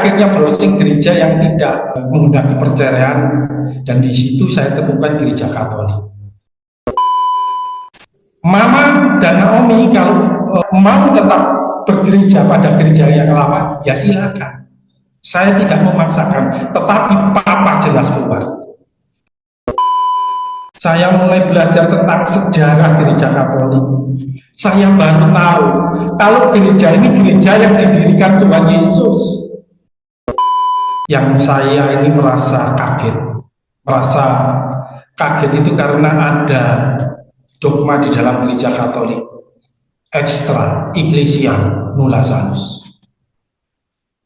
akhirnya browsing gereja yang tidak menghendaki perceraian, dan di situ saya temukan gereja Katolik. Mama dan Naomi kalau mau tetap bergereja pada gereja yang lama, ya silakan. Saya tidak memaksakan, tetapi Papa jelas keluar. Saya mulai belajar tentang sejarah gereja Katolik. Saya baru tahu kalau gereja ini gereja yang didirikan Tuhan Yesus. Yang saya ini merasa kaget itu karena ada dogma di dalam gereja Katolik, extra ecclesia nulla salus.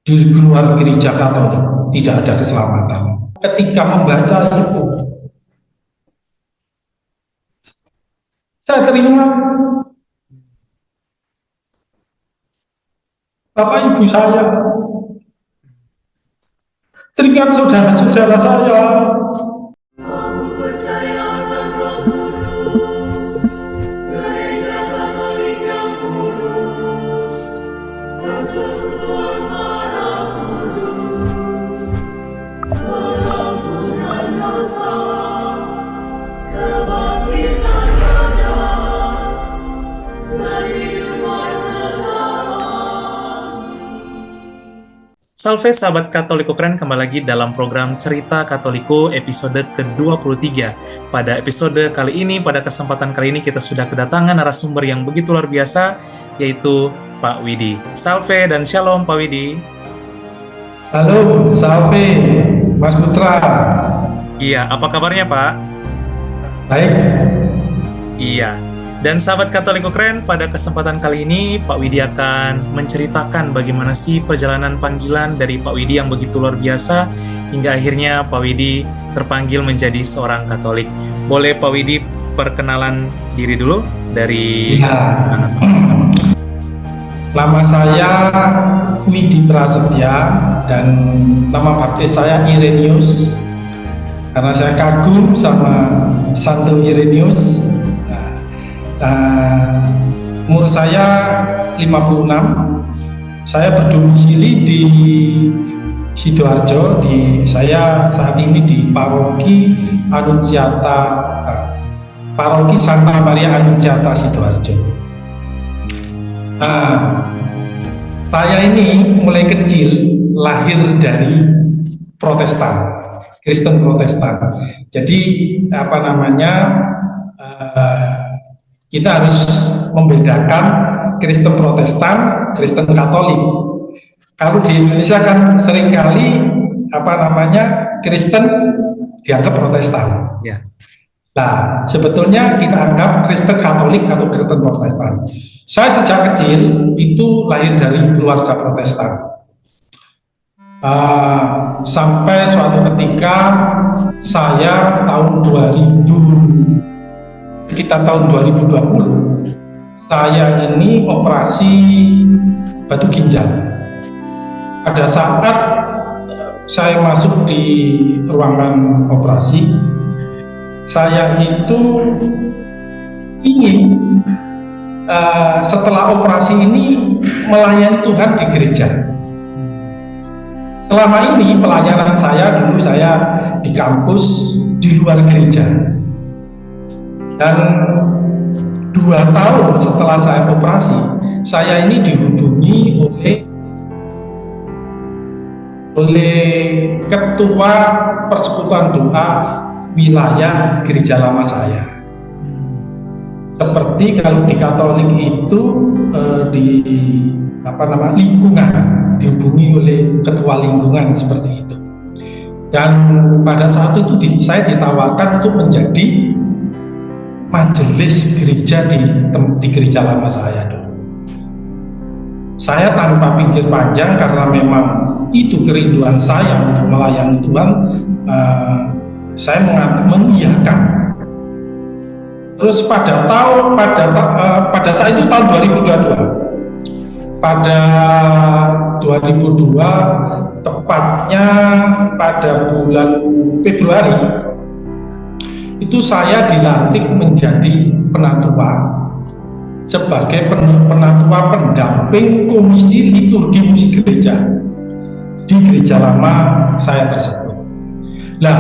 Di luar gereja Katolik tidak ada keselamatan. Ketika membaca itu, saya terima Bapak Ibu saya, teringat saudara-saudara saya. Salve sahabat Katoliko keren, kembali lagi dalam program Cerita Katoliko episode ke-23. Pada episode kali ini, pada kesempatan kali ini kita sudah kedatangan narasumber yang begitu luar biasa, yaitu Pak Widi. Salve dan shalom Pak Widi. Halo, salve Mas Putra. Iya, apa kabarnya Pak? Baik. Iya. Dan sahabat Katoliko keren, pada kesempatan kali ini Pak Widi akan menceritakan bagaimana sih perjalanan panggilan dari Pak Widi yang begitu luar biasa hingga akhirnya Pak Widi terpanggil menjadi seorang Katolik. Boleh Pak Widi perkenalan diri dulu dari Nama saya Widi Prasetya dan nama baptis saya Irenaeus karena saya kagum sama Santo Irenaeus. Umur saya 56. Saya berdomisili di Sidoarjo. Saya saat ini di Paroki Annunziata, Paroki Santa Maria Annunziata Sidoarjo. Saya ini mulai kecil lahir dari Protestan, Kristen Protestan. Jadi kita harus membedakan Kristen Protestan, Kristen Katolik. Kalau di Indonesia kan seringkali Kristen dianggap Protestan. Ya. Nah, sebetulnya kita anggap Kristen Katolik atau Kristen Protestan. Saya sejak kecil itu lahir dari keluarga Protestan. Sampai suatu ketika saya tahun 2000, sekitar tahun 2020, saya ini operasi batu ginjal. Pada saat saya masuk di ruangan operasi, saya itu ingin setelah operasi ini melayani Tuhan di gereja. Selama ini pelayanan saya dulu saya di kampus di luar gereja. Dan 2 tahun setelah saya operasi, saya ini dihubungi oleh ketua persekutuan doa wilayah gereja lama saya. Seperti kalau di Katolik itu lingkungan, dihubungi oleh ketua lingkungan seperti itu. Dan pada saat itu saya ditawarkan untuk menjadi majelis gereja di gereja lama saya dulu. Saya tanpa pikir panjang karena memang itu kerinduan saya untuk melayani Tuhan, saya mengiyakan. Terus pada saat itu tahun 2022. Pada 2002, tepatnya pada bulan Februari, itu saya dilantik menjadi penatua sebagai penatua pendamping Komisi Liturgi Musik Gereja. di gereja lama saya tersebut. Nah,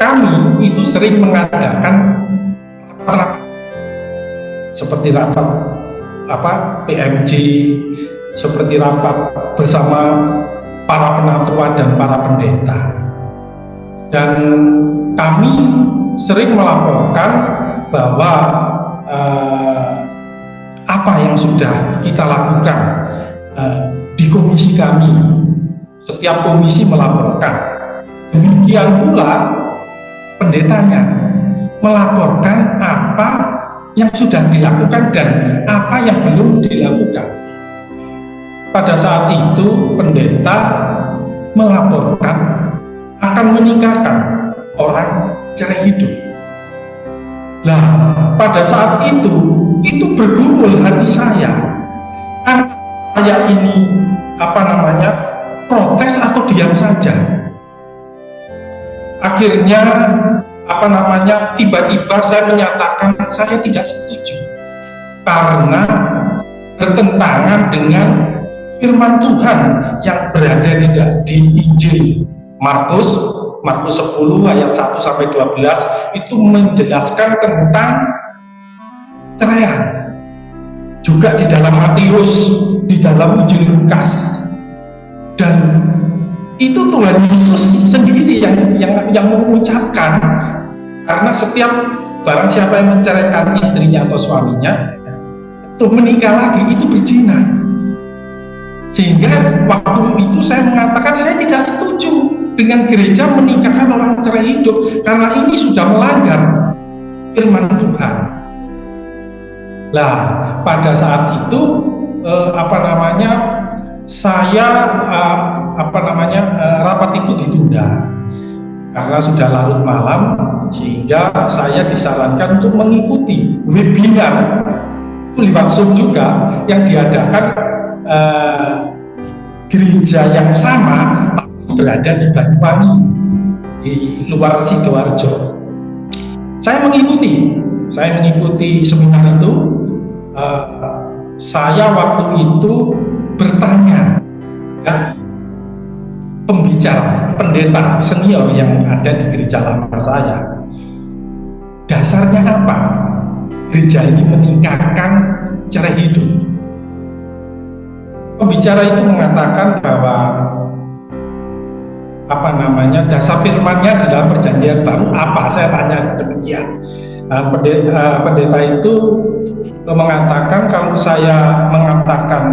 kami itu sering mengadakan rapat seperti rapat PMJ, seperti rapat bersama para penatua dan para pendeta. Dan kami sering melaporkan bahwa apa yang sudah kita lakukan di komisi kami. Setiap komisi melaporkan. Demikian pula pendetanya melaporkan apa yang sudah dilakukan dan apa yang belum dilakukan. Pada saat itu pendeta melaporkan akan menikahkan orang cerai hidup. Nah, pada saat itu bergumul hati saya. Saya ini protes atau diam saja. Akhirnya tiba-tiba saya menyatakan saya tidak setuju karena bertentangan dengan firman Tuhan yang berada di Injil Markus 10 ayat 1 sampai 12 itu menjelaskan tentang ceraian. Juga di dalam Matius, di dalam Injil Lukas. Dan itu Tuhan Yesus sendiri yang mengucapkan, karena setiap barang siapa yang menceraikan istrinya atau suaminya itu menikah lagi itu berzina. Sehingga waktu itu saya mengatakan saya tidak setuju dengan gereja menikahkan orang cerai hidup karena ini sudah melanggar firman Tuhan. Lah, pada saat itu rapat itu ditunda karena sudah larut malam, sehingga saya disarankan untuk mengikuti webinar itu lewat Zoom juga yang diadakan gereja yang sama tapi berada di Banyuwangi di luar Sidoarjo. Saya mengikuti seminar itu. Saya waktu itu bertanya pembicara, pendeta senior yang ada di gereja lama saya, dasarnya apa gereja ini menikahkan cerai hidup? Pembicara itu mengatakan bahwa dasar firmannya di dalam perjanjian baru apa? Saya tanya demikian. Pendeta itu mengatakan kalau saya mengatakan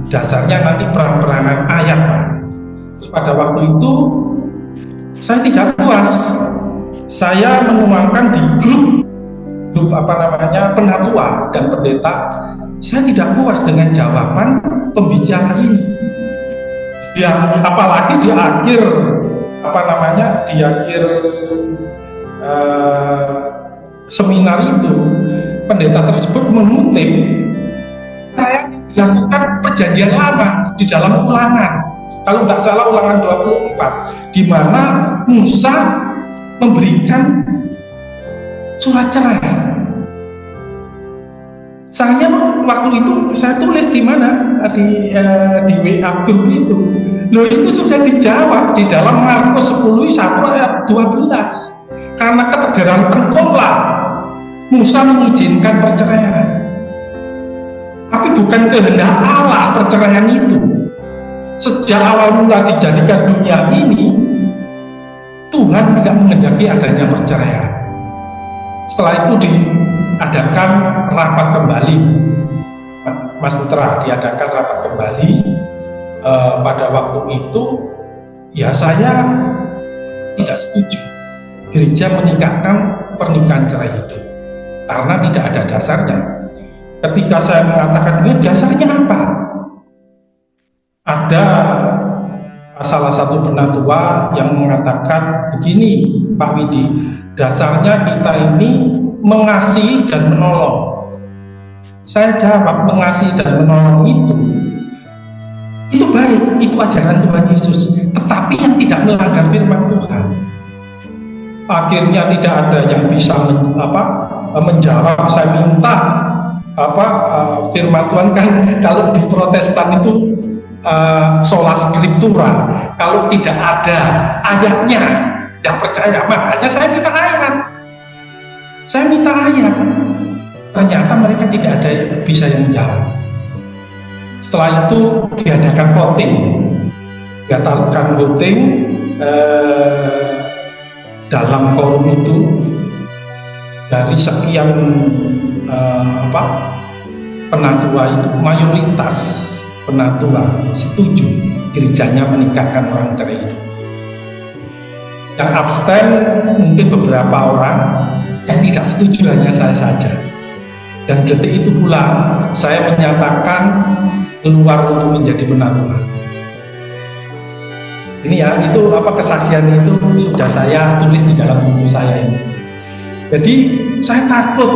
dasarnya nanti perang-perangan ayat, Pak. Terus pada waktu itu saya tidak puas. Saya menuangkan di grup penatua dan pendeta. Saya tidak puas dengan jawaban pembicara ini. Ya, apalagi di akhir seminar itu pendeta tersebut mengutip saya dilakukan perjanjian lama di dalam Ulangan, kalau nggak salah Ulangan 24, di mana Musa memberikan surat cerai. Saya waktu itu saya tulis di mana di WA grup itu. Loh, itu sudah dijawab di dalam Markus 10 1 ayat 12. Karena ketegaran tengkorak Musa mengizinkan perceraian. Tapi bukan kehendak Allah perceraian itu. Sejak awal mula dijadikan dunia ini, Tuhan tidak menghendaki adanya perceraian. Setelah itu diadakan rapat kembali, Mas Putra, diadakan rapat kembali. Pada waktu itu ya saya tidak setuju gereja menikahkan pernikahan cerai hidup karena tidak ada dasarnya. Ketika saya mengatakan ini dasarnya apa? Ada salah satu penatua yang mengatakan begini, Pak Widi, dasarnya kita ini mengasihi dan menolong. Saya jawab, mengasihi dan menolong itu baik, itu ajaran Tuhan Yesus, tetapi yang tidak melanggar firman Tuhan. Akhirnya tidak ada yang bisa menjawab. Saya minta firman Tuhan kan kalau di Protestan itu sola scriptura, kalau tidak ada ayatnya tidak percaya. Makanya saya minta ayat. Ternyata mereka tidak ada bisa yang menjawab. Setelah itu diadakan voting dalam forum itu. Dari sekian penatua itu, mayoritas penatua setuju gerejanya menikahkan orang cerai itu. Yang abstain mungkin beberapa orang, yang tidak setuju hanya saya saja. Dan detik itu pula saya menyatakan keluar untuk menjadi penatua. Ini ya, itu kesaksian itu sudah saya tulis di dalam buku saya ini. Jadi saya takut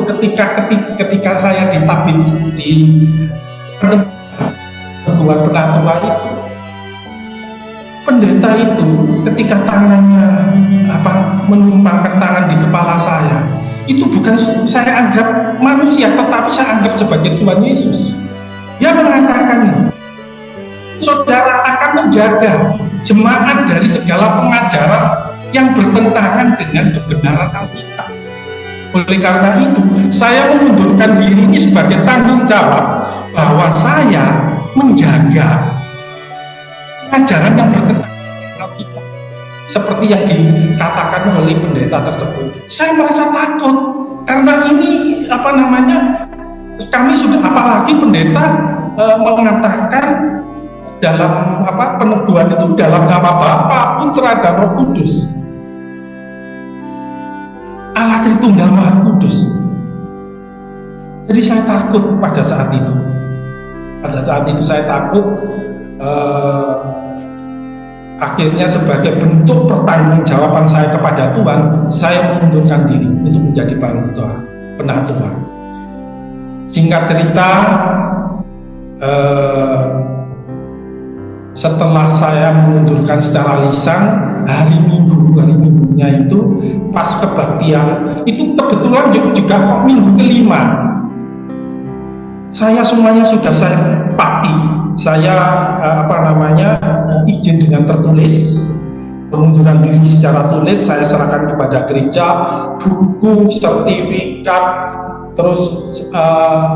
ketika saya ditabib di perguruan penatua itu, pendeta itu ketika tangannya menumpangkan tangan di kepala saya, itu bukan saya anggap manusia, tetapi saya anggap sebagai Tuhan Yesus. Dia mengatakan, saudara akan menjaga jemaat dari segala pengajaran yang bertentangan dengan kebenaran Alkitab. Oleh karena itu, saya mengundurkan diri ini sebagai tanggung jawab bahwa saya menjaga ajaran yang bertentangan dengan Alkitab. Seperti yang dikatakan oleh pendeta tersebut. Saya merasa takut karena ini kami sudah, apalagi pendeta mengatakan dalam peneguhan itu dalam nama Bapa, Putra dan Roh Kudus, Allah Tritunggal Maha Kudus. Jadi saya takut pada saat itu. Saya takut. Akhirnya sebagai bentuk pertanggungjawaban saya kepada Tuhan, saya mengundurkan diri untuk menjadi penatua. Singkat cerita, setelah saya mengundurkan secara lisan, hari minggunya itu pas kebaktian itu kebetulan juga kok minggu kelima, saya semuanya sudah saya pati, saya izin dengan tertulis, pengunduran diri secara tulis saya serahkan kepada gereja, buku, sertifikat, terus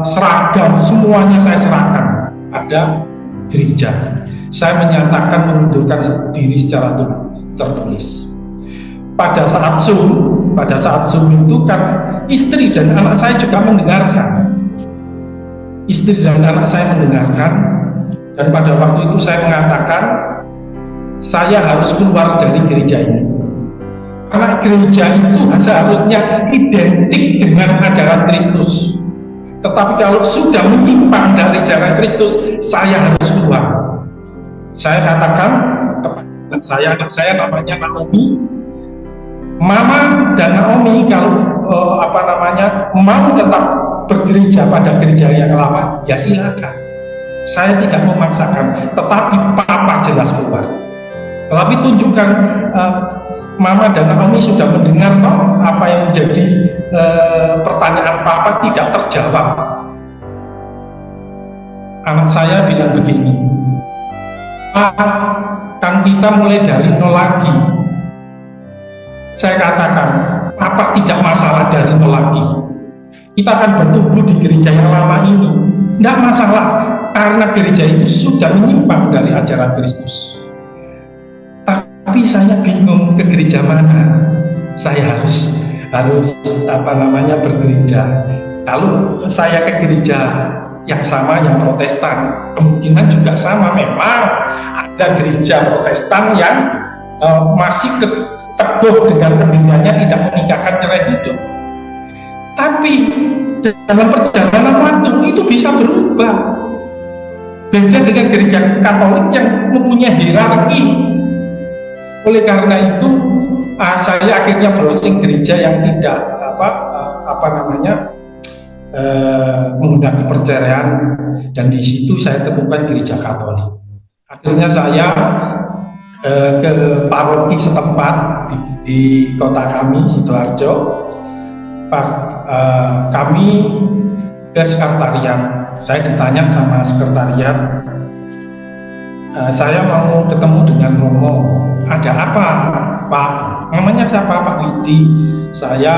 seragam, semuanya saya serahkan ada gereja. Saya menyatakan mengundurkan diri secara tertulis. Pada saat Zoom itu kan istri dan anak saya juga mendengarkan. Dan pada waktu itu saya mengatakan saya harus keluar dari gereja ini. Karena gereja itu seharusnya identik dengan ajaran Kristus. Tetapi kalau sudah menyimpang dari ajaran Kristus, saya harus keluar. Saya katakan kepada anak saya namanya Naomi, Mama dan Naomi kalau mau tetap bergereja pada gereja yang lama, ya silakan. Saya tidak memaksakan, tetapi Papa jelas keluar. Tetapi tunjukkan Mama dan Naomi sudah mendengar apa yang menjadi pertanyaan Papa tidak terjawab. Anak saya bilang begini, kan kita mulai dari nol lagi. Saya katakan, Papa tidak masalah dari nol lagi. Kita akan bertumbuh di gereja yang lama ini. Tidak masalah, karena gereja itu sudah menyimpang dari ajaran Kristus. Tapi saya bingung ke gereja mana. Saya harus bergereja. Kalau saya ke gereja yang sama, yang Protestan, kemungkinan juga sama. Memang ada gereja Protestan yang masih teguh dengan pendiriannya tidak menikahkan cerai hidup. Tapi dalam perjalanan waktu itu bisa berubah. Beda dengan gereja Katolik yang mempunyai hierarki. Oleh karena itu, saya akhirnya browsing gereja yang tidak menghendaki perceraian, dan di situ saya temukan gereja Katolik. Akhirnya saya ke paroki setempat di kota kami, Sidoarjo. Kami ke sekretariat. Saya ditanya sama sekretariat, Saya mau ketemu dengan Romo. Ada apa, Pak? Namanya siapa, Pak Widi? Saya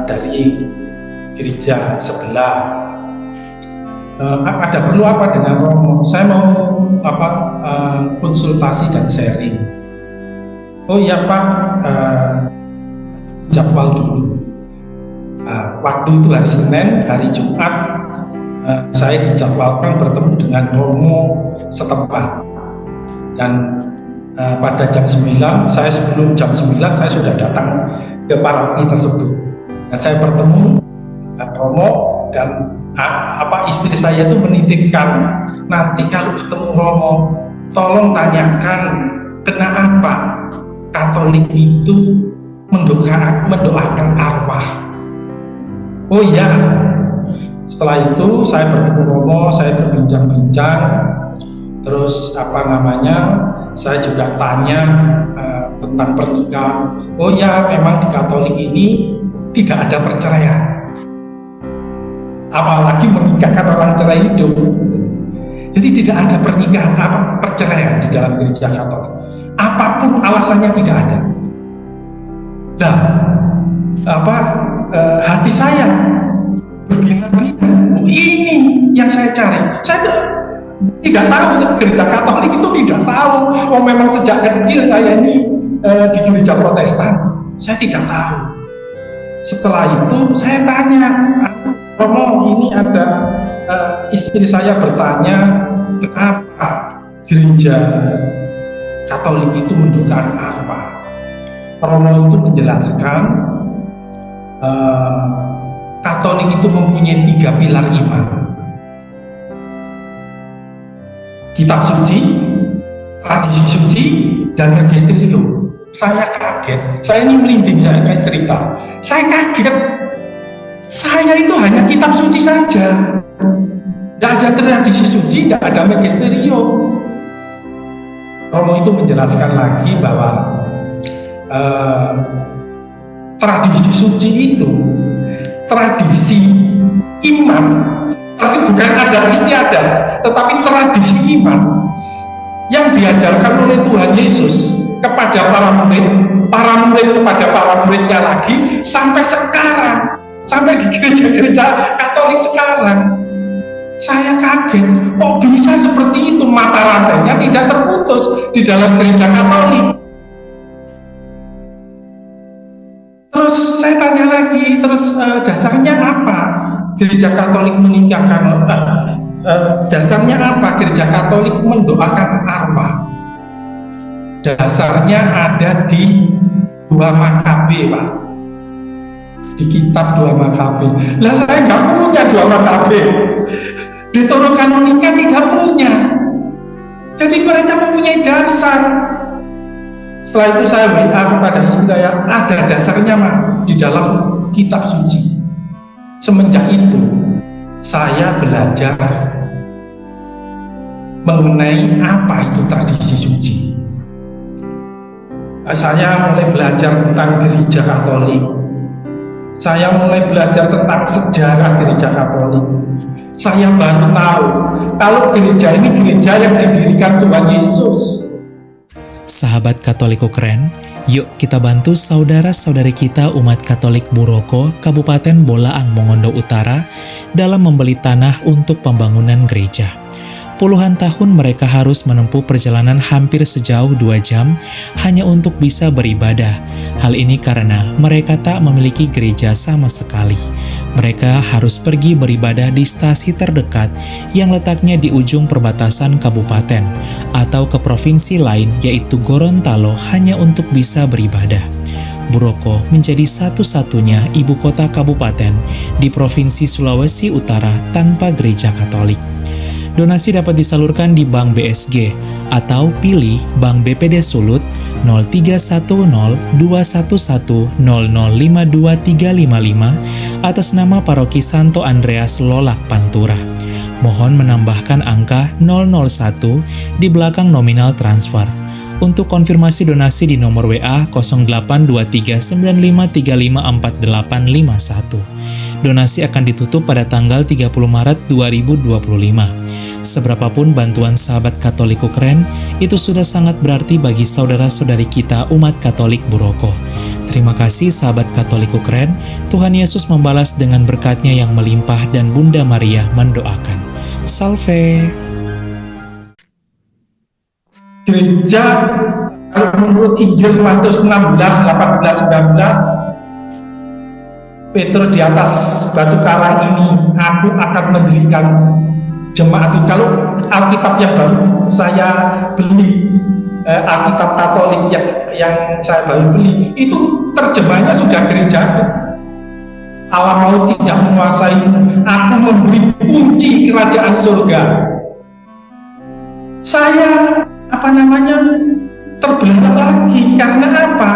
dari gereja sebelah. Ada perlu apa dengan Romo? Saya mau konsultasi dan sharing. Oh iya Pak, jadwal dulu. Waktu itu hari Senin, hari Jumat, saya dijadwalkan bertemu dengan Romo setempat. Dan pada jam 9, saya sebelum jam 9 saya sudah datang ke paroki tersebut. Dan saya bertemu dengan Romo, dan istri saya itu menitipkan, nanti kalau ketemu Romo tolong tanyakan kenapa Katolik itu mendoakan arwah. Oh iya, setelah itu saya bertemu Romo, saya berbincang-bincang, terus saya juga tanya tentang pernikahan. Oh ya, memang di Katolik ini tidak ada perceraian, apalagi menikahkan orang cerai hidup. Jadi tidak ada pernikahan perceraian di dalam gereja Katolik. Apapun alasannya tidak ada. Nah, hati saya berbinar-binar. Ini yang saya cari. Saya tidak tahu, gereja Katolik itu tidak tahu. Memang sejak kecil saya ini di gereja Protestan. Saya tidak tahu. Setelah itu saya tanya, Romo, ini ada istri saya bertanya, kenapa gereja Katolik itu mendoakan arwah? Romo itu menjelaskan, Katolik itu mempunyai 3 pilar iman: kitab suci, tradisi suci, dan magisterium. Saya kaget, saya ini merinding, saya kayak cerita. Saya kaget, saya itu hanya kitab suci saja, tidak ada tradisi suci, tidak ada magisterium. Romo itu menjelaskan lagi bahwa tradisi suci itu tradisi iman, bukan adat istiadat, tetapi tradisi iman yang diajarkan oleh Tuhan Yesus kepada para murid kepada para muridnya lagi sampai sekarang, sampai di gereja-gereja Katolik sekarang. Saya kaget, kok bisa seperti itu, mata rantainya tidak terputus di dalam gereja Katolik. Terus saya tanya lagi, dasarnya apa gereja Katolik menikahkan? Dasarnya apa gereja Katolik mendoakan arwah? Dasarnya ada di 2 Makabe, Pak. Di kitab 2 Makabe. Lah saya nggak punya 2 Makabe. Di Torah Kanonika tidak punya. Jadi mereka mempunyai dasar. Setelah itu saya WA kepada istri saya, ada dasarnya Mak di dalam kitab suci. Semenjak itu saya belajar mengenai apa itu tradisi suci. Saya mulai belajar tentang gereja Katolik. Saya mulai belajar tentang sejarah gereja Katolik. Saya baru tahu kalau gereja ini gereja yang didirikan Tuhan Yesus. Sahabat Katoliko keren, yuk kita bantu saudara-saudari kita umat Katolik Buroko, Kabupaten Bolaang Mongondo Utara dalam membeli tanah untuk pembangunan gereja. Puluhan tahun mereka harus menempuh perjalanan hampir sejauh 2 jam hanya untuk bisa beribadah. Hal ini karena mereka tak memiliki gereja sama sekali. Mereka harus pergi beribadah di stasi terdekat yang letaknya di ujung perbatasan kabupaten atau ke provinsi lain yaitu Gorontalo hanya untuk bisa beribadah. Buroko menjadi satu-satunya ibu kota kabupaten di Provinsi Sulawesi Utara tanpa gereja Katolik. Donasi dapat disalurkan di Bank BSG atau pilih Bank BPD Sulut 03102100523555 atas nama Paroki Santo Andreas Lolak Pantura. Mohon menambahkan angka 001 di belakang nominal transfer. Untuk konfirmasi donasi di nomor WA 082395354851. Donasi akan ditutup pada tanggal 30 Maret 2025. Seberapapun bantuan sahabat Katoliko Keren, itu sudah sangat berarti bagi saudara-saudari kita umat Katolik Buroko. Terima kasih sahabat Katoliko Keren, Tuhan Yesus membalas dengan berkat-Nya yang melimpah dan Bunda Maria mendoakan. Salve! Gereja, kalau menurut Injil Matius 16, 18, 19, Petrus di atas batu karang ini, aku akan mendirikan jemaat. Kalau Alkitab yang baru saya beli, Alkitab Katolik yang saya baru beli, itu terjemahnya sudah gereja. Allah mau tidak menguasai, aku memberi kunci kerajaan surga. Saya terbelalak lagi karena apa?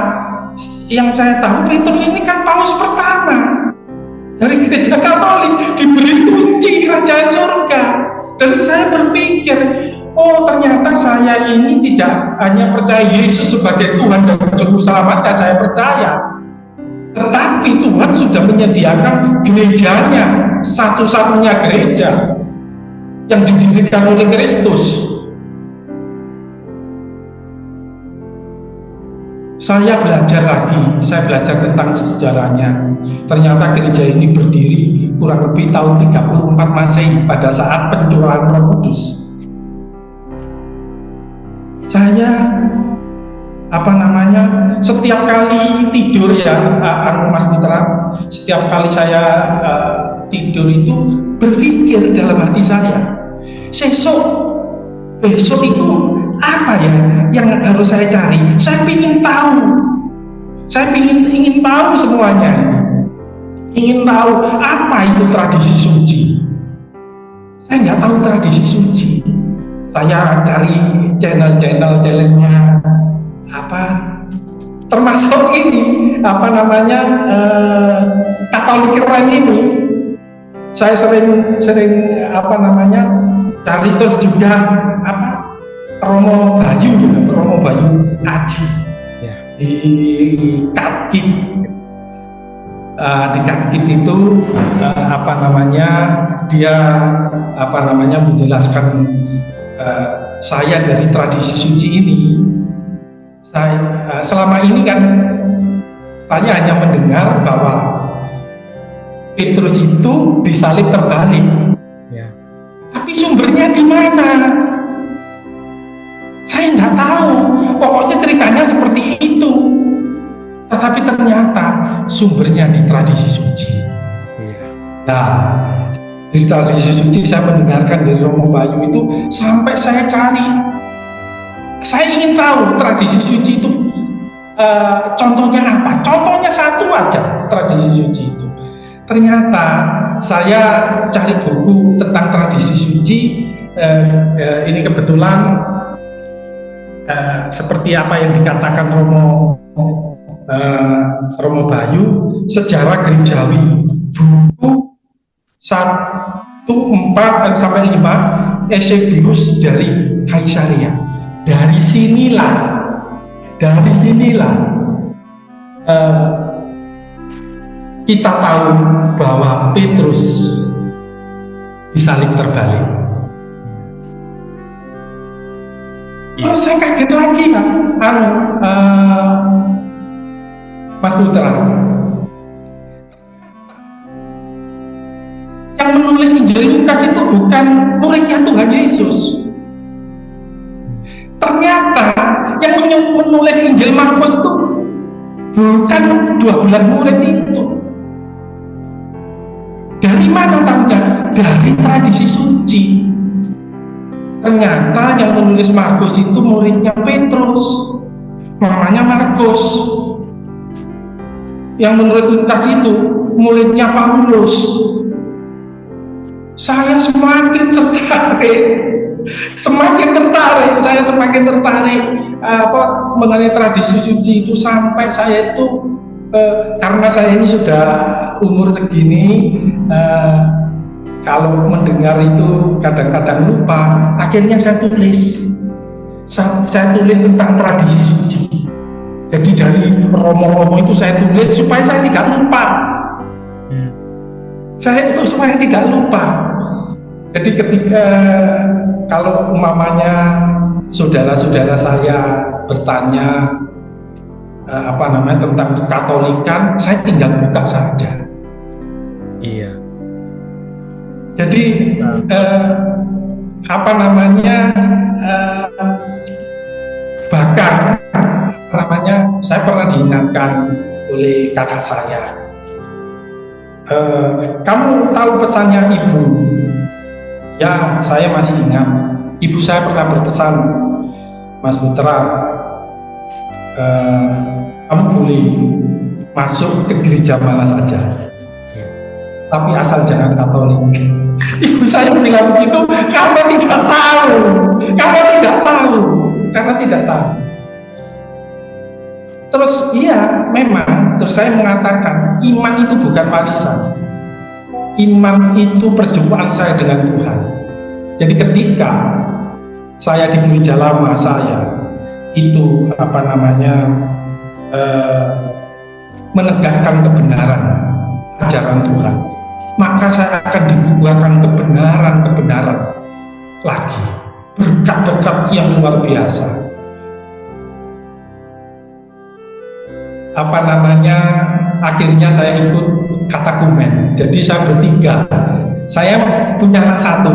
Yang saya tahu Petrus ini kan paus pertama dari gereja Katolik, diberi kunci kerajaan surga. Dan saya berpikir, oh ternyata saya ini tidak hanya percaya Yesus sebagai Tuhan dan Juru Selamatnya, saya percaya, tetapi Tuhan sudah menyediakan gerejanya, satu-satunya gereja yang didirikan oleh Kristus. Saya belajar tentang sejarahnya. Ternyata gereja ini berdiri kurang lebih tahun 34 Masehi pada saat pencurahan Roh Kudus. Saya setiap kali tidur Mas Putra, setiap kali saya tidur itu berpikir dalam hati saya, besok itu apa ya yang harus saya cari? Saya ingin tahu. Saya ingin tahu semuanya. Ingin tahu apa itu tradisi suci. Saya nggak tahu tradisi suci. Saya cari channelnya termasuk ini Katolik Keren ini. Saya sering cari, terus juga Romo Bayu Aji di Katkit. Di Katkit itu dia menjelaskan saya dari tradisi suci ini. Saya selama ini kan saya hanya mendengar bahwa Petrus itu disalib terbalik. Tapi sumbernya di mana? Saya nggak tahu, pokoknya ceritanya seperti itu. Tetapi ternyata sumbernya di tradisi suci. Nah, di tradisi suci saya mendengarkan dari Romo Bayu itu sampai saya cari. Saya ingin tahu tradisi suci itu contohnya apa? Contohnya satu aja tradisi suci itu. Ternyata saya cari buku tentang tradisi suci. Ini kebetulan seperti apa yang dikatakan Romo Bayu, sejarah gerejawi, buku 1, 4 sampai 5 Eusebius dari Kaisaria. Dari sinilah kita tahu bahwa Petrus disalib terbalik. Terus saya kaget lagi, Mas Putra. Yang menulis Injil Lukas itu bukan muridnya Tuhan Yesus. Ternyata yang menulis Injil Markus itu bukan 12 murid itu. Dari mana tahunya? Dari tradisi suci. Ternyata yang menulis Markus itu muridnya Petrus, namanya Markus. Yang menurut Lukas itu muridnya Paulus. Saya semakin tertarik. Saya semakin tertarik mengenai tradisi suci itu, sampai saya itu karena saya ini sudah umur segini, kalau mendengar itu kadang-kadang lupa. Akhirnya saya tulis tentang tradisi suci. Jadi dari romo-romo itu saya tulis supaya saya tidak lupa. Supaya tidak lupa. Jadi ketika kalau umpamanya saudara-saudara saya bertanya tentang kekatolikan, saya tinggal buka saja. Iya. Jadi bahkan saya pernah diingatkan oleh kakak saya, kamu tahu pesannya ibu? Ya, saya masih ingat. Ibu saya pernah berpesan, Mas Putra, kamu boleh masuk ke gereja mana saja, tapi asal jangan Katolik. Ibu saya bilang begitu karena tidak tahu. Terus memang, terus saya mengatakan iman itu bukan warisan. Iman itu perjumpaan saya dengan Tuhan. Jadi ketika saya di gereja lama saya itu menegakkan kebenaran ajaran Tuhan, maka saya akan dibuahkan kebenaran lagi, berkat-berkat yang luar biasa. Akhirnya saya ikut katekumen. Jadi saya bertiga. Saya punya anak satu.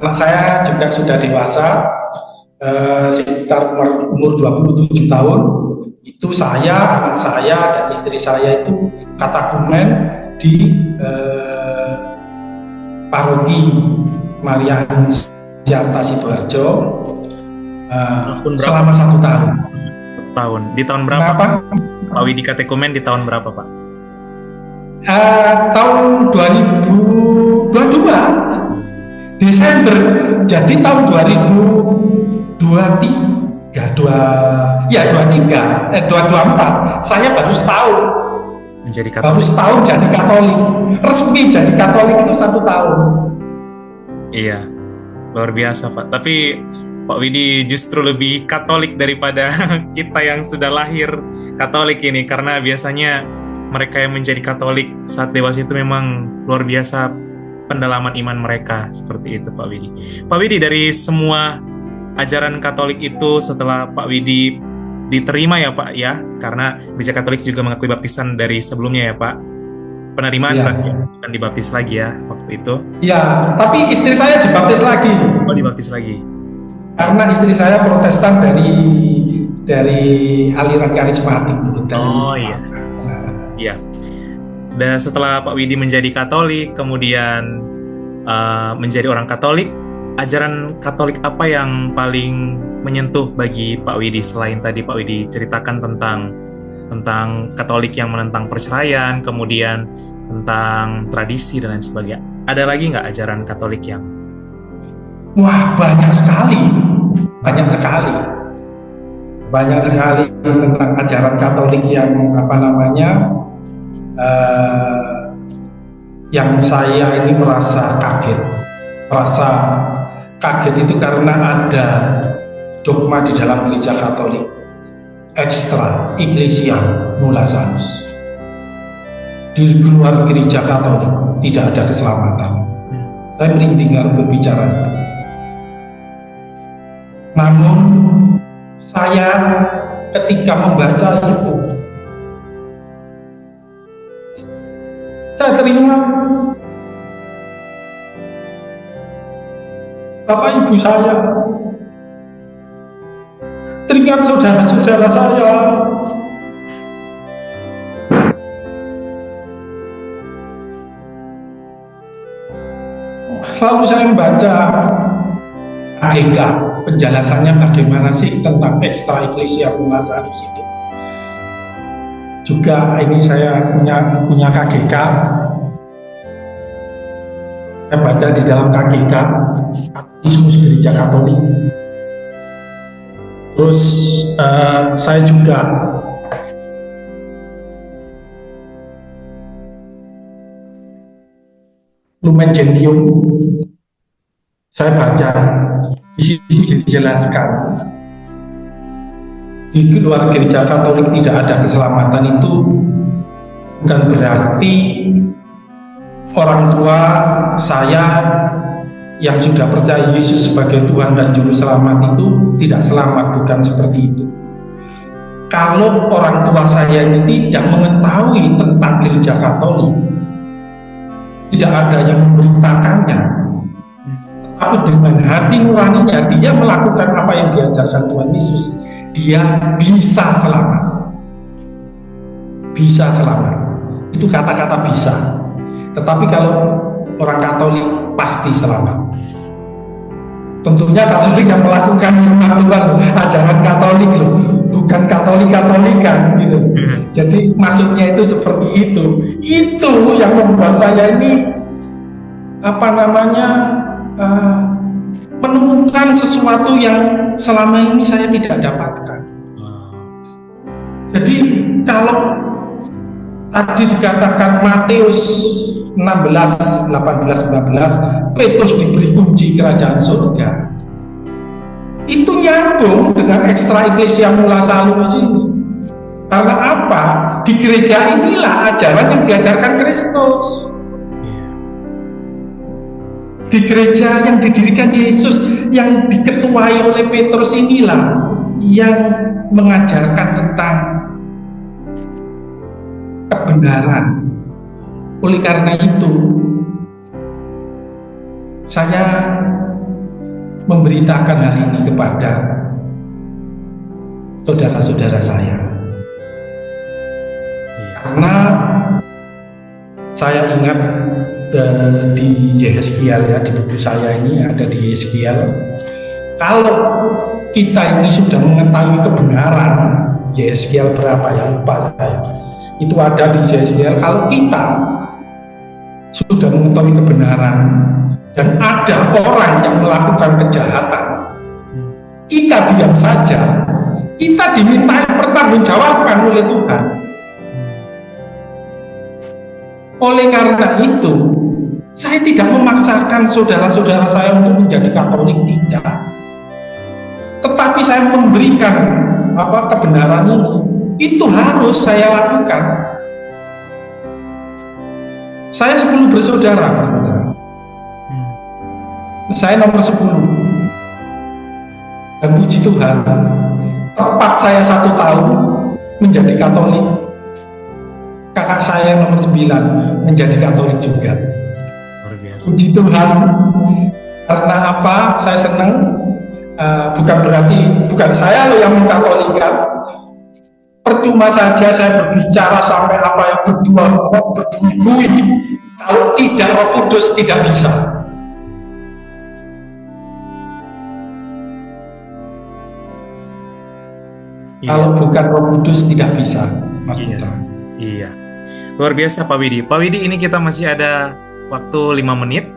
Anak saya juga sudah dewasa, sekitar umur 27 tahun. Itu saya, anak saya, dan istri saya itu katekumen di paroki Maria Annunziata Sidoarjo selama 1 tahun. 1 tahun. Di tahun berapa? Kenapa? Pak Widi katekomen di tahun berapa, Pak? Tahun 2022 Desember. Jadi tahun 2024 saya baru setahun Menjadi baru Katolik. setahun jadi Katolik. Resmi jadi Katolik itu 1 tahun. Iya, luar biasa, Pak. Tapi Pak Widi justru lebih Katolik daripada kita yang sudah lahir Katolik ini, karena biasanya mereka yang menjadi Katolik saat dewasa itu memang luar biasa pendalaman iman mereka, seperti itu Pak Widi. Pak Widi, dari semua ajaran Katolik itu setelah Pak Widi diterima ya Pak ya, karena Gereja Katolik juga mengakui baptisan dari sebelumnya ya Pak. Penerimaan bukan dibaptis lagi ya waktu itu. Ya, tapi istri saya dibaptis lagi. Oh, dibaptis lagi. Karena istri saya Protestan dari aliran karismatik mungkin. Oh iya. Iya. Dan setelah Pak Widi menjadi Katolik, kemudian menjadi orang Katolik, ajaran Katolik apa yang paling menyentuh bagi Pak Widi selain tadi Pak Widi ceritakan tentang Katolik yang menentang perceraian, kemudian tentang tradisi dan lain sebagainya. Ada lagi nggak ajaran Katolik yang? Wah, banyak sekali tentang ajaran Katolik yang yang saya ini merasa kaget itu karena ada dogma di dalam Gereja Katolik, extra ecclesia nulla salus. Di luar Gereja Katolik tidak ada keselamatan. Saya merinding kalau berbicara itu. Namun saya ketika membaca itu, saya terima Bapak Ibu saya, teringat saudara-saudara saya. Lalu saya membaca KGK, penjelasannya bagaimana sih tentang extra ecclesia nulla salus itu. Juga ini saya punya KGK. Saya baca di dalam KGK, Katekismus Gereja Katolik. Terus saya juga Lumen Gentium, saya baca di situ dijelaskan di luar Gereja Katolik tidak ada keselamatan itu bukan berarti orang tua saya yang sudah percaya Yesus sebagai Tuhan dan Juru Selamat itu tidak selamat, bukan seperti itu. Kalau orang tua saya ini tidak mengetahui tentang gereja Katolik, tidak ada yang memberitakannya, tetapi dengan hati nuraninya dia melakukan apa yang diajarkan Tuhan Yesus, dia bisa selamat. Bisa selamat. Itu kata-kata bisa. Tetapi kalau orang Katolik pasti selamat. Tentunya Katolik yang melakukan firman Tuhan, ajaran Katolik loh, bukan Katolik-Katolikan gitu. Jadi maksudnya itu seperti itu. Itu yang membuat saya ini menemukan sesuatu yang selama ini saya tidak dapatkan. Jadi kalau tadi dikatakan Matius 16, 18, 19, Petrus diberi kunci kerajaan surga. Itu nyambung dengan ekstra eklesia mula salus ini. Karena apa? Di gereja inilah ajaran yang diajarkan Kristus. Di gereja yang didirikan Yesus, yang diketuai oleh Petrus inilah yang mengajarkan tentang kebenaran. Oleh karena itu, saya memberitakan hal ini kepada saudara-saudara saya. Karena saya ingat di Yehezkiel ya, di buku saya ini ada di Yehezkiel. Kalau kita ini sudah mengetahui kebenaran, Yehezkiel berapa ya, lupa saya. Itu ada di Yehezkiel. Kalau kita sudah mengetahui kebenaran dan ada orang yang melakukan kejahatan, kita diam saja, kita dimintai pertanggungjawaban oleh Tuhan. Oleh karena itu, saya tidak memaksakan saudara-saudara saya untuk menjadi Katolik, tidak. Tetapi saya memberikan kebenaran ini, itu harus saya lakukan. Saya 10 bersaudara, teman-teman. Saya nomor 10. Dan puji Tuhan, tepat saya 1 tahun menjadi Katolik. Kakak saya nomor 9 menjadi Katolik juga. Puji Tuhan. Karena apa? Saya senang. Bukan saya loh yang mengkatolikan. Percuma saja saya berbicara sampai berdui-dui, kalau tidak Roh Kudus tidak bisa. Iya. Kalau bukan Roh Kudus tidak bisa, Mas Putra. Iya. Luar biasa Pak Widi. Pak Widi, ini kita masih ada waktu 5 menit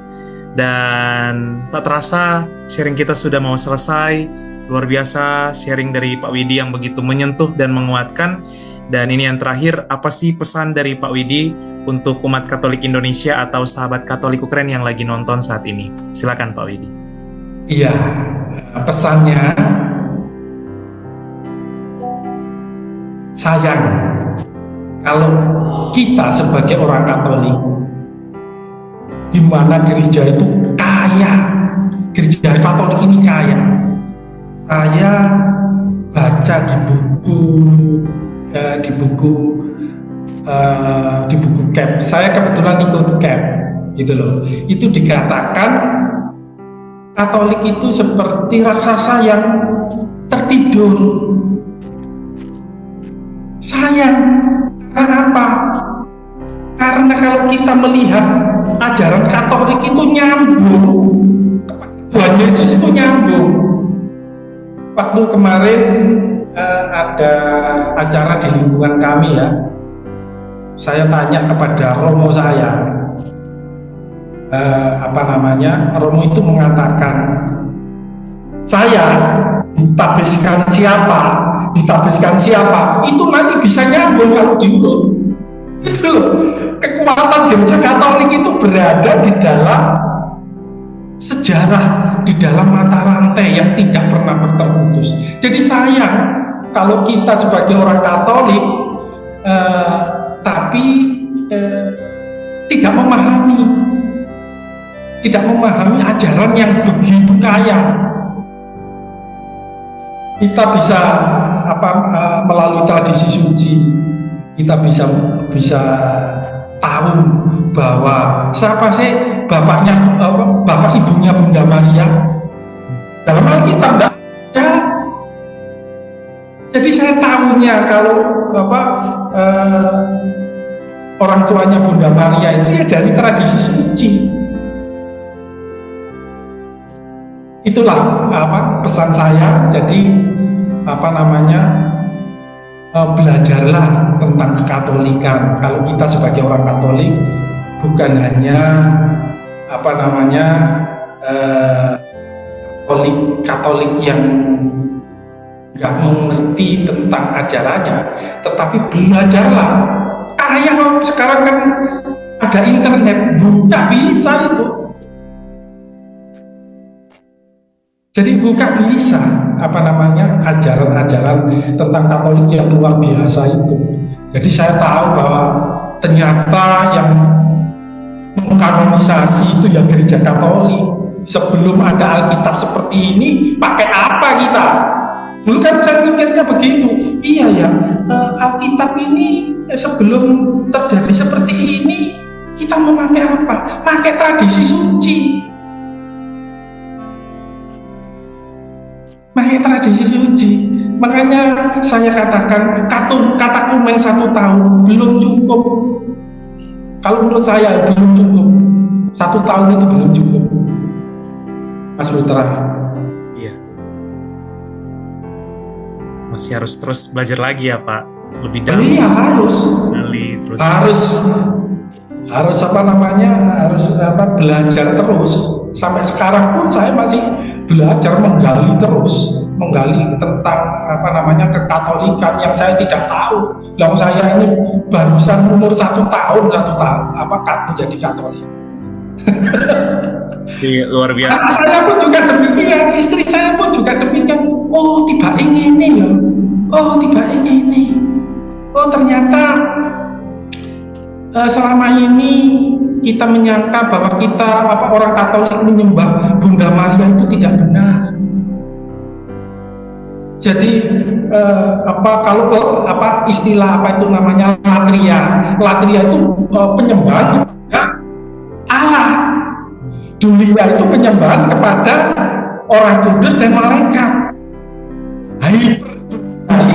dan tak terasa sharing kita sudah mau selesai. Luar biasa sharing dari Pak Widi yang begitu menyentuh dan menguatkan. Dan ini yang terakhir, apa sih pesan dari Pak Widi untuk umat Katolik Indonesia atau sahabat Katolik Ukraina yang lagi nonton saat ini? Silakan Pak Widi. Iya, pesannya sayang kalau kita sebagai orang Katolik, di mana gereja itu kaya, gereja Katolik ini kaya. Saya baca di buku CAP. Saya kebetulan ikut CAP, gitu loh. Itu dikatakan Katolik itu seperti raksasa yang tertidur. Sayang, karena apa? Karena kalau kita melihat ajaran Katolik itu nyambung, Tuhan Yesus itu nyambung. Waktu kemarin ada acara di lingkungan kami ya, saya tanya kepada romo saya, romo itu mengatakan, saya ditabiskan siapa, itu nanti bisa nyambung kalau diurut. Itu loh, kekuatan gereja Katolik itu berada di dalam sejarah, di dalam mata rantai yang tidak pernah terputus. Jadi sayang kalau kita sebagai orang Katolik tapi tidak memahami tidak memahami ajaran yang begitu kaya. Kita bisa melalui tradisi suci, kita bisa tahu bahwa siapa sih bapak ibunya Bunda Maria. Dalam Alkitab enggak ada. Jadi saya tahunya kalau orang tuanya Bunda Maria itu ya dari tradisi suci. Itulah pesan saya. Jadi belajarlah tentang kekatolikan. Kalau kita sebagai orang Katolik bukan hanya Katolik yang nggak mengerti tentang ajarannya, tetapi belajarlah. Sekarang kan ada internet, buka bisa itu. Jadi buka bisa ajaran-ajaran tentang Katolik yang luar biasa itu. Jadi saya tahu bahwa ternyata yang mengkanonisasi itu ya gereja Katolik. Sebelum ada Alkitab seperti ini, pakai apa kita? Dulu kan saya mikirnya begitu. Iya ya, Alkitab ini sebelum terjadi seperti ini, kita memakai apa? Pakai tradisi suci. Pakai tradisi suci. Makanya saya katakan katakumen 1 tahun belum cukup. Kalau menurut saya belum cukup. 1 tahun itu belum cukup, Mas Putra. Iya. Masih harus terus belajar lagi ya Pak. Lebih dalam. Iya harus. Harus belajar terus. Sampai sekarang pun saya masih belajar menggali tentang kekatolikan yang saya tidak tahu. Yang saya ini barusan umur 1 tahun menjadi Katolik. Luar biasa. Saya pun juga demikian, istri saya pun juga demikian. Oh tiba ini ya. Oh ternyata selama ini kita menyangka bahwa kita orang Katolik menyembah Bunda Maria itu tidak benar. Jadi istilah itu namanya latria itu penyembahan kepada Allah. Julia itu penyembahan kepada orang kudus dan malaikat.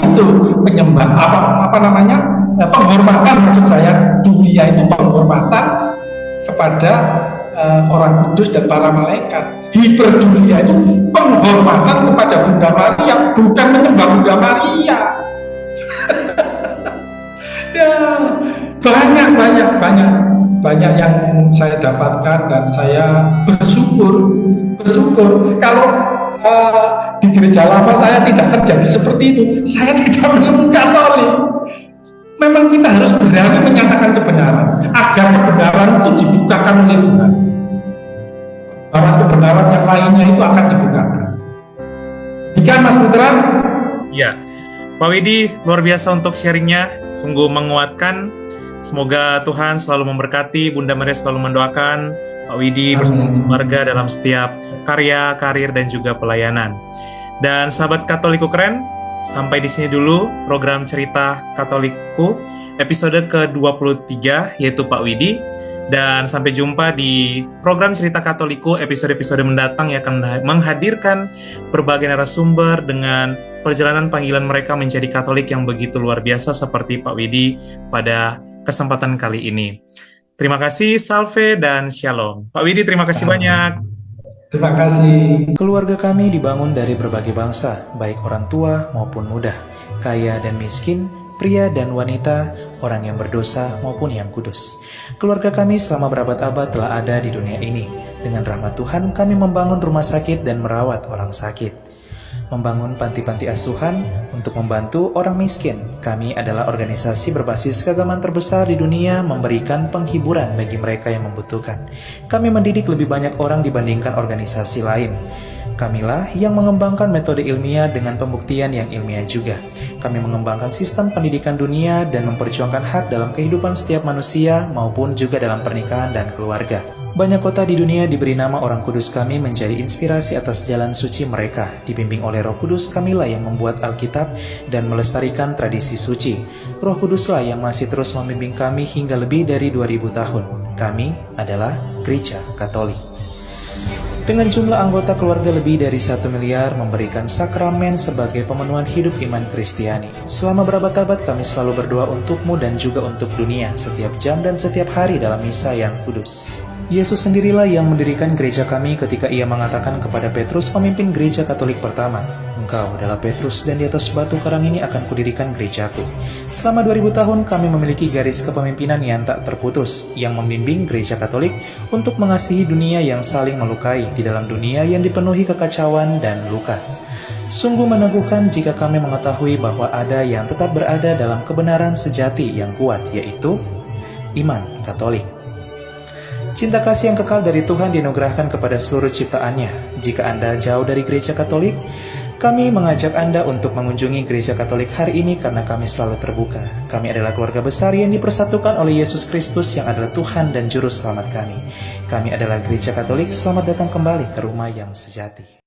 Itu penyembahan penghormatan, maksud saya. Julia itu penghormatan kepada orang kudus dan para malaikat. Hiperdulia itu penghormatan kepada Bunda Maria, bukan menyembah Bunda Maria. Ya, banyak yang saya dapatkan dan saya bersyukur kalau di gereja lama saya tidak terjadi seperti itu. Saya tidak menemukan Katolik. Memang kita harus berani menyatakan kebenaran agar kebenaran itu dibukakan oleh Tuhan. Bahwa kebenaran yang lainnya itu akan dibukakan. Demikian Mas Putra. Ya, Pak Widi luar biasa untuk sharingnya, sungguh menguatkan. Semoga Tuhan selalu memberkati, Bunda Maria selalu mendoakan Pak Widi bersama keluarga dalam setiap karya, karir, dan juga pelayanan. Dan sahabat Katolikku keren, sampai di sini dulu program Cerita Katolikku episode ke-23 yaitu Pak Widi. Dan sampai jumpa di program Cerita Katolikku episode-episode mendatang yang akan menghadirkan berbagai narasumber dengan perjalanan panggilan mereka menjadi Katolik yang begitu luar biasa seperti Pak Widi pada kesempatan kali ini. Terima kasih, salve dan shalom. Pak Widi, terima kasih banyak. Terima kasih. Keluarga kami dibangun dari berbagai bangsa, baik orang tua maupun muda, kaya dan miskin, pria dan wanita, orang yang berdosa maupun yang kudus. Keluarga kami selama berabad-abad telah ada di dunia ini. Dengan rahmat Tuhan, kami membangun rumah sakit dan merawat orang sakit. Membangun panti-panti asuhan untuk membantu orang miskin. Kami adalah organisasi berbasis keagamaan terbesar di dunia, memberikan penghiburan bagi mereka yang membutuhkan. Kami mendidik lebih banyak orang dibandingkan organisasi lain. Kamilah yang mengembangkan metode ilmiah dengan pembuktian yang ilmiah juga. Kami mengembangkan sistem pendidikan dunia dan memperjuangkan hak dalam kehidupan setiap manusia maupun juga dalam pernikahan dan keluarga. Banyak kota di dunia diberi nama orang kudus kami menjadi inspirasi atas jalan suci mereka. Dibimbing oleh Roh Kudus, kamilah yang membuat Alkitab dan melestarikan tradisi suci. Roh Kuduslah yang masih terus membimbing kami hingga lebih dari 2000 tahun. Kami adalah Gereja Katolik. Dengan jumlah anggota keluarga lebih dari 1 miliar, memberikan sakramen sebagai pemenuhan hidup iman Kristiani. Selama berabad-abad kami selalu berdoa untukmu dan juga untuk dunia, setiap jam dan setiap hari dalam misa yang kudus. Yesus sendirilah yang mendirikan gereja kami ketika ia mengatakan kepada Petrus, pemimpin gereja Katolik pertama, "Engkau adalah Petrus dan di atas batu karang ini akan kudirikan gerejaku." Selama 2000 tahun kami memiliki garis kepemimpinan yang tak terputus, yang membimbing gereja Katolik untuk mengasihi dunia yang saling melukai di dalam dunia yang dipenuhi kekacauan dan luka. Sungguh meneguhkan jika kami mengetahui bahwa ada yang tetap berada dalam kebenaran sejati yang kuat, yaitu iman Katolik. Cinta kasih yang kekal dari Tuhan dianugerahkan kepada seluruh ciptaannya. Jika Anda jauh dari gereja Katolik, kami mengajak Anda untuk mengunjungi gereja Katolik hari ini karena kami selalu terbuka. Kami adalah keluarga besar yang dipersatukan oleh Yesus Kristus yang adalah Tuhan dan Juru Selamat kami. Kami adalah gereja Katolik, selamat datang kembali ke rumah yang sejati.